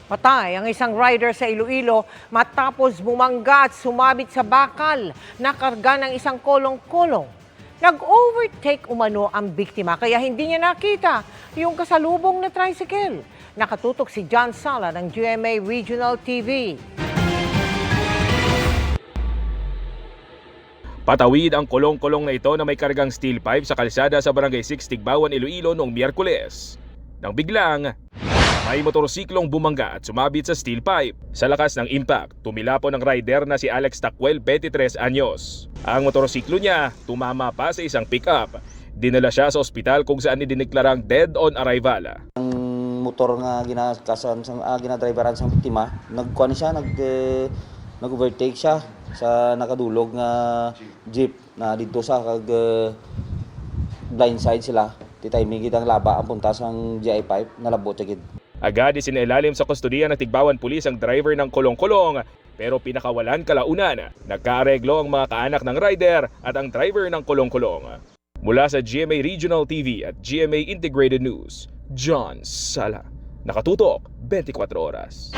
Patay ang isang rider sa Iloilo matapos bumangga at sumabit sa bakal na karga ng isang kolong-kolong. Nag-overtake umano ang biktima kaya hindi niya nakita yung kasalubong na tricycle. Nakatutok si John Sala ng GMA Regional TV. Patawid ang kolong-kolong na ito na may kargang steel pipe sa kalsada sa Barangay 6, Tigbawan, Iloilo noong Miyerkules. Nang biglang, may motorsiklong bumangga at sumabit sa steel pipe. Sa lakas ng impact, tumilapon ang rider na si Alex Tacuel, 23 anyos. Ang motorsiklo niya tumama pa sa isang pick-up. Dinala siya sa ospital kung saan idineklarang dead on arrival. Ang motor nga ginadriveran sa biktima, nag-overtake siya sa nakadulog nga jeep na dito sa blindside sila. Timing kitang laba ang punta sang GI pipe nalabot agad. Agad isinailalim sa kustodiya ng Tigbawan Police ang driver ng kolong-kolong pero pinakawalan kalaunan. Nagkaareglo ang mga kaanak ng rider at ang driver ng kolong-kolong. Mula sa GMA Regional TV at GMA Integrated News, John Sala. Nakatutok 24 oras.